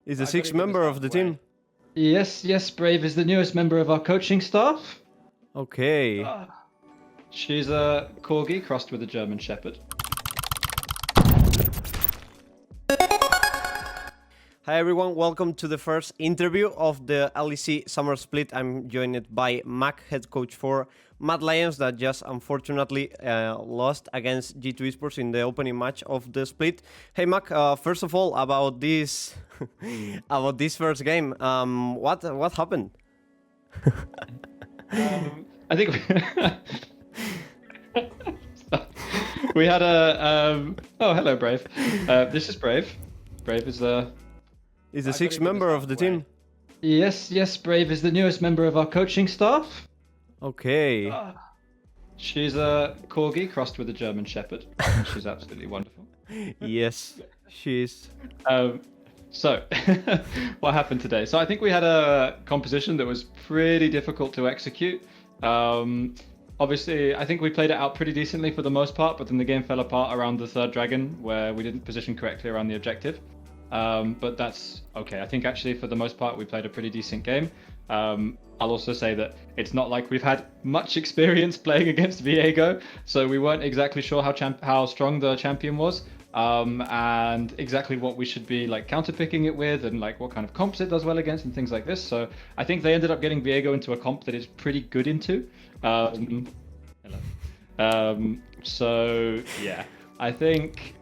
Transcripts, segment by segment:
Is the sixth member of the team. Yes, Brave is the newest member of our coaching staff. Okay. She's a corgi crossed with a German Shepherd. Hi everyone, welcome to the first interview of the LEC Summer Split. I'm joined by Mac, head coach for Mad Lions, that just unfortunately lost against G2 Esports in the opening match of the split. Hey Mac, first of all, about this about this first game, what happened? I think we had a. Oh, hello, Brave. This is Brave. Brave is the. Is the sixth member of the team. Yes, Brave is the newest member of our coaching staff. Okay. She's a corgi crossed with a German Shepherd. She's absolutely wonderful. Yes, she is. So, what happened today? So I think we had a composition that was pretty difficult to execute. Obviously, I think we played it out pretty decently for the most part, but then the game fell apart around the third dragon where we didn't position correctly around the objective. But that's okay. I think actually for the most part we played a pretty decent game. I'll also say that it's not like we've had much experience playing against Viego, so we weren't exactly sure how strong the champion was. And exactly what we should be like counterpicking it with, and like what kind of comps it does well against, and things like this. So I think they ended up getting Viego into a comp that it's pretty good into. So yeah, I think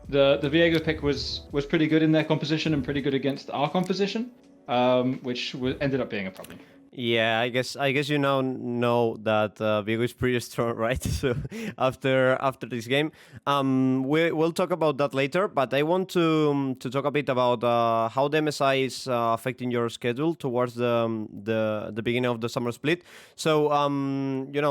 the Viego pick was pretty good in their composition and pretty good against our composition, which ended up being a problem. Yeah, I guess you now know that Vigo is pretty strong, right? So after this game, we'll talk about that later. But I want to talk a bit about how the MSI is affecting your schedule towards the beginning of the summer split. So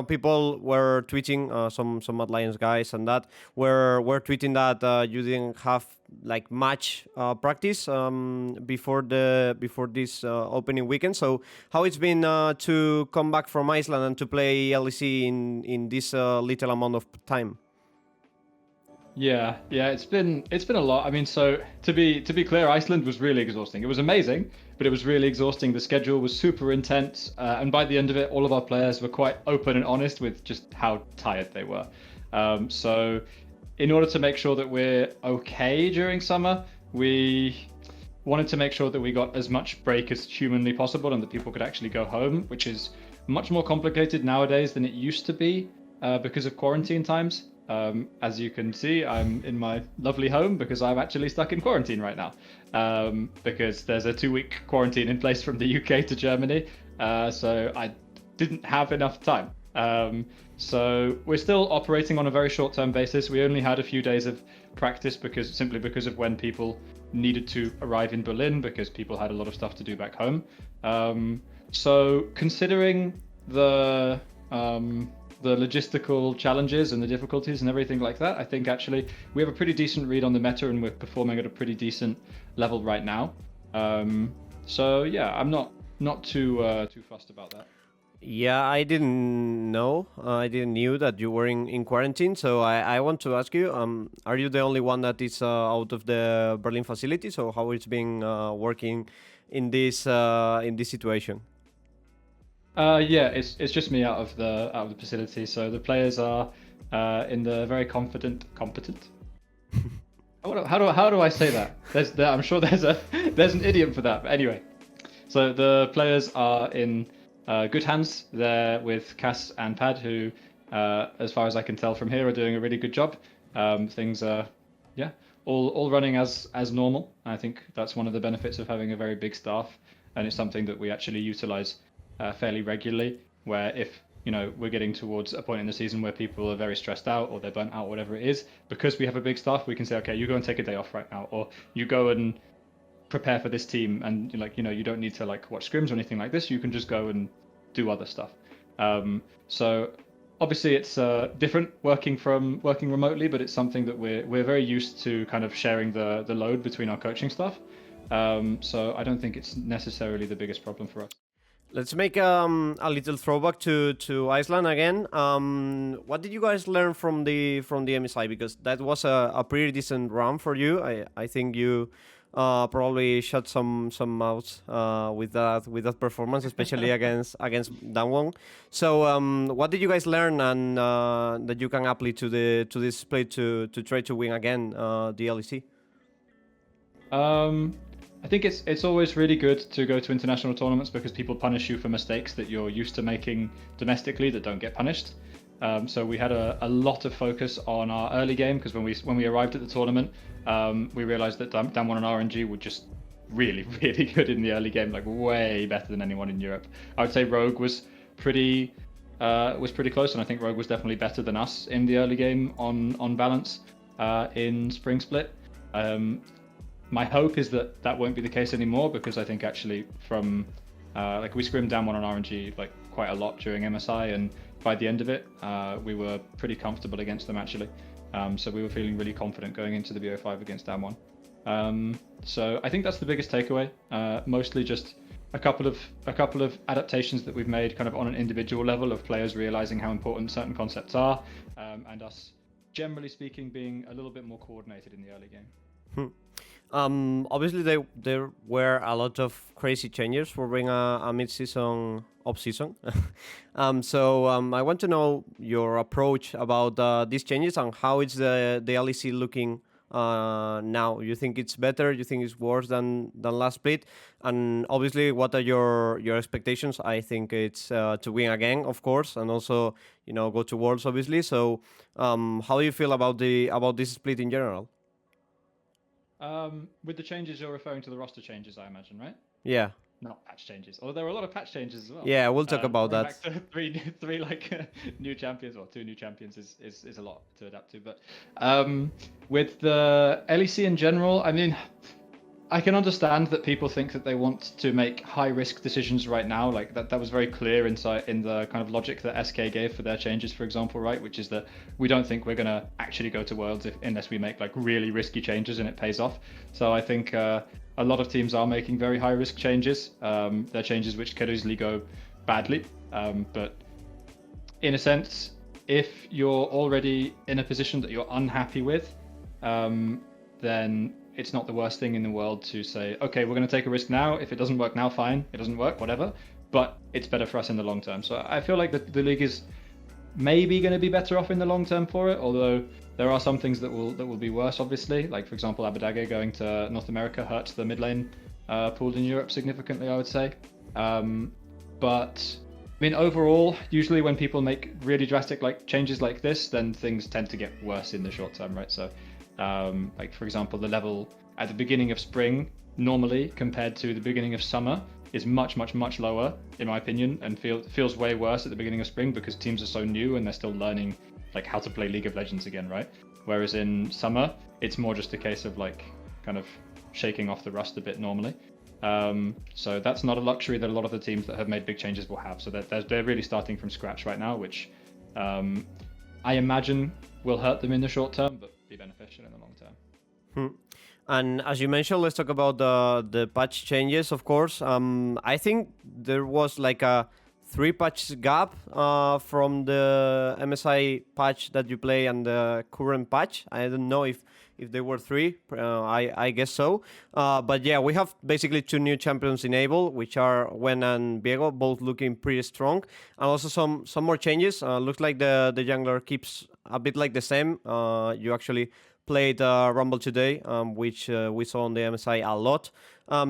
people were tweeting, some Mad Lions guys and that were tweeting that you didn't have like match practice before this opening weekend. So how it's been to come back from Iceland and to play LEC in this little amount of time? Yeah, it's been a lot. I mean, so to be clear, Iceland was really exhausting. It was amazing, but it was really exhausting. The schedule was super intense, and by the end of it, all of our players were quite open and honest with just how tired they were. So in order to make sure that we're okay during summer, we wanted to make sure that we got as much break as humanly possible and that people could actually go home, which is much more complicated nowadays than it used to be because of quarantine times. As you can see, I'm in my lovely home because I'm actually stuck in quarantine right now because there's a 2-week quarantine in place from the UK to Germany. So I didn't have enough time. So we're still operating on a very short-term basis. We only had a few days of practice simply because of when people needed to arrive in Berlin, because people had a lot of stuff to do back home. So considering the logistical challenges and the difficulties and everything like that, I think actually we have a pretty decent read on the meta and we're performing at a pretty decent level right now. So yeah, I'm not too fussed about that. Yeah, I didn't know. I didn't knew that you were in quarantine. So I want to ask you: are you the only one that is out of the Berlin facility? So how it's been working in this situation? Yeah, it's just me out of the facility. So the players are in the very competent. How do I say that? I'm sure there's an idiom for that. But anyway, so the players are in good hands. They're with Cass and Pad, who, as far as I can tell from here, are doing a really good job. Things are, all running as normal. I think that's one of the benefits of having a very big staff, and it's something that we actually utilize fairly regularly. Where if we're getting towards a point in the season where people are very stressed out or they're burnt out, whatever it is, because we have a big staff, we can say, okay, you go and take a day off right now, or you go and prepare for this team, and you don't need to watch scrims or anything like this. You can just go and do other stuff. So obviously it's different working remotely, but it's something that we're very used to, kind of sharing the load between our coaching staff. So I don't think it's necessarily the biggest problem for us. Let's make a little throwback to Iceland again. What did you guys learn from the MSI? Because that was a pretty decent run for you. I think you probably shut some mouths with that performance, especially against Danwon. So what did you guys learn and that you can apply to this split to try to win again the LEC? I think it's always really good to go to international tournaments because people punish you for mistakes that you're used to making domestically that don't get punished. So we had a lot of focus on our early game because when we arrived at the tournament, we realized that Damwon and RNG were just really really good in the early game, like way better than anyone in Europe. I would say Rogue was pretty close, and I think Rogue was definitely better than us in the early game on balance in Spring Split. My hope is that that won't be the case anymore because I think actually from like we scrimmed down one on RNG like quite a lot during MSI, and by the end of it we were pretty comfortable against them actually. So we were feeling really confident going into the BO5 against Damwon. So I think that's the biggest takeaway. Mostly just a couple of adaptations that we've made kind of on an individual level of players realizing how important certain concepts are, and us generally speaking being a little bit more coordinated in the early game. Obviously, there were a lot of crazy changes for being a mid-season off-season. So I want to know your approach about these changes and how is the LEC looking now. You think it's better? You think it's worse than last split? And obviously, what are your expectations? I think it's to win again, of course, and also go to Worlds, obviously. So how do you feel about this split in general? With the changes, you're referring to the roster changes, I imagine, right? Yeah. Not patch changes. Although there were a lot of patch changes as well. Yeah, we'll talk about that. Back to three like new champions, or two new champions is a lot to adapt to. But with the LEC in general, I mean, I can understand that people think that they want to make high risk decisions right now. Like that was very clear in the kind of logic that SK gave for their changes, for example, right? Which is that we don't think we're gonna actually go to Worlds unless we make like really risky changes and it pays off. So I think a lot of teams are making very high risk changes. They're changes which could easily go badly. But in a sense, if you're already in a position that you're unhappy with, then it's not the worst thing in the world to say, okay, we're going to take a risk now. If it doesn't work now, fine. It doesn't work, whatever. But it's better for us in the long term. So I feel like the league is maybe going to be better off in the long term for it. Although there are some things that will be worse, obviously. Like, for example, Abadage going to North America hurts the mid lane pool in Europe significantly, I would say. But I mean, overall, usually when people make really drastic like changes like this, then things tend to get worse in the short term, right? So like for example, the level at the beginning of spring normally compared to the beginning of summer is much lower in my opinion, and feels way worse at the beginning of spring because teams are so new and they're still learning like how to play League of Legends again, right? Whereas in summer it's more just a case of like kind of shaking off the rust a bit normally. So that's not a luxury that a lot of the teams that have made big changes will have. So they're really starting from scratch right now, which I imagine will hurt them in the short term, but be beneficial in the long term. And as you mentioned, let's talk about the patch changes, of course. I think there was like a 3 patch gap from the MSI patch that you play and the current patch. I don't know if there were 3. I guess so. But yeah, we have basically 2 new champions enabled, which are Wen and Viego, both looking pretty strong. And also some more changes. Looks like the jungler keeps a bit like the same. You actually played Rumble today, which we saw on the MSI a lot.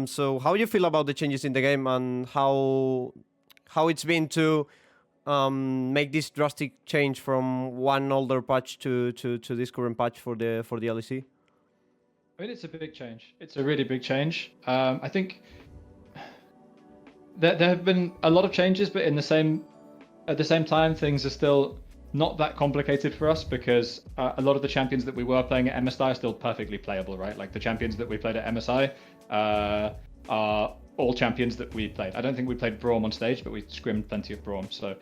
So how do you feel about the changes in the game and how it's been to make this drastic change from one older patch to this current patch for the LEC? I mean, it's a big change. It's a really big change. I think there have been a lot of changes, but at the same time, things are still not that complicated for us because a lot of the champions that we were playing at MSI are still perfectly playable, right? Like the champions that we played at MSI are all champions that we played. I don't think we played Braum on stage, but we scrimmed plenty of Braum. So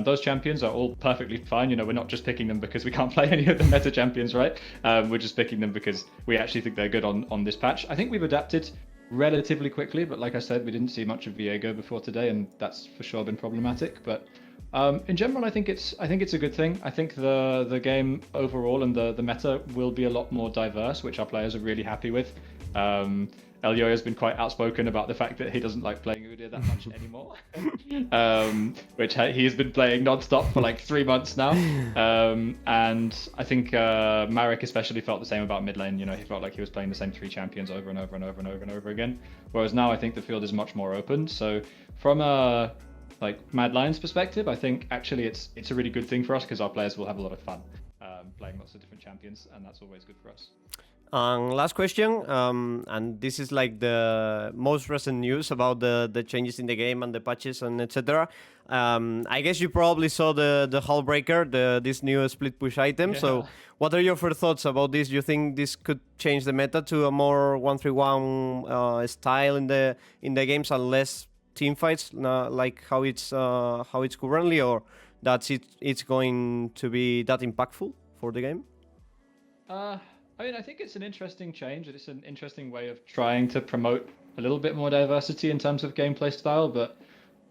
those champions are all perfectly fine. You know, we're not just picking them because we can't play any of the meta champions, right? We're just picking them because we actually think they're good on this patch. I think we've adapted relatively quickly, but like I said, we didn't see much of Viego before today, and that's for sure been problematic. But in general, I think it's a good thing. I think the game overall and the meta will be a lot more diverse, which our players are really happy with. Elioy has been quite outspoken about the fact that he doesn't like playing Udyr that much anymore, which he's been playing non-stop for like 3 months now. And I think Marek especially felt the same about mid lane. You know, he felt like he was playing the same 3 champions over and over and over and over and over again. Whereas now I think the field is much more open. So from a like Mad Lions perspective, I think actually it's a really good thing for us because our players will have a lot of fun playing lots of different champions, and that's always good for us. Last question, and this is like the most recent news about the changes in the game and the patches and etc. I guess you probably saw the Hullbreaker, this new split push item. Yeah. So, what are your first thoughts about this? Do you think this could change the meta to a more 1-3-1 style in the games and less team fights, like how it's currently, or that it's going to be that impactful for the game? I mean, I think it's an interesting change. It's an interesting way of trying to promote a little bit more diversity in terms of gameplay style. But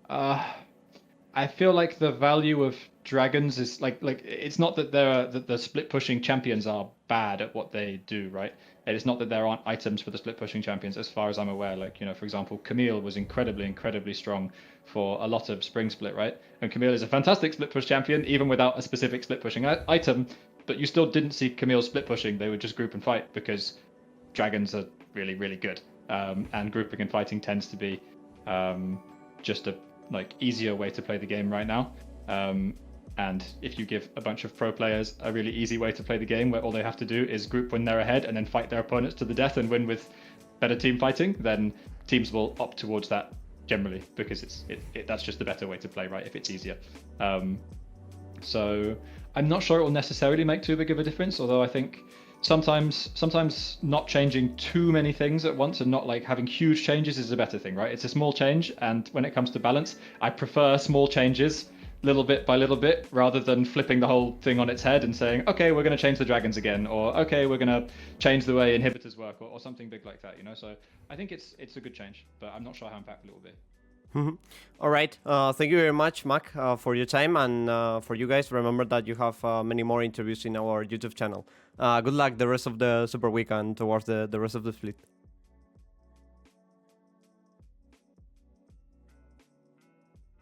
I feel like the value of dragons is like it's not that the split pushing champions are bad at what they do, right? And it's not that there aren't items for the split pushing champions, as far as I'm aware. Like, you know, for example, Camille was incredibly strong for a lot of spring split, right? And Camille is a fantastic split push champion, even without a specific split pushing item. But you still didn't see Camille split pushing. They would just group and fight because dragons are really good. And grouping and fighting tends to be just a easier way to play the game right now. And if you give a bunch of pro players a really easy way to play the game where all they have to do is group when they're ahead and then fight their opponents to the death and win with better team fighting, then teams will opt towards that generally because that's just the better way to play, right? If it's easier. So I'm not sure it will necessarily make too big of a difference, although I think sometimes not changing too many things at once and not like having huge changes is a better thing, right? It's a small change, and when it comes to balance, I prefer small changes little bit by little bit rather than flipping the whole thing on its head and saying, okay, we're going to change the dragons again, or okay, we're going to change the way inhibitors work, or something big like that, you know? So I think it's a good change, but I'm not sure how impactful it will be. All right. Thank you very much, Mac, for your time, and for you guys, remember that you have many more interviews in our YouTube channel. Good luck the rest of the Super Week and towards the rest of the split.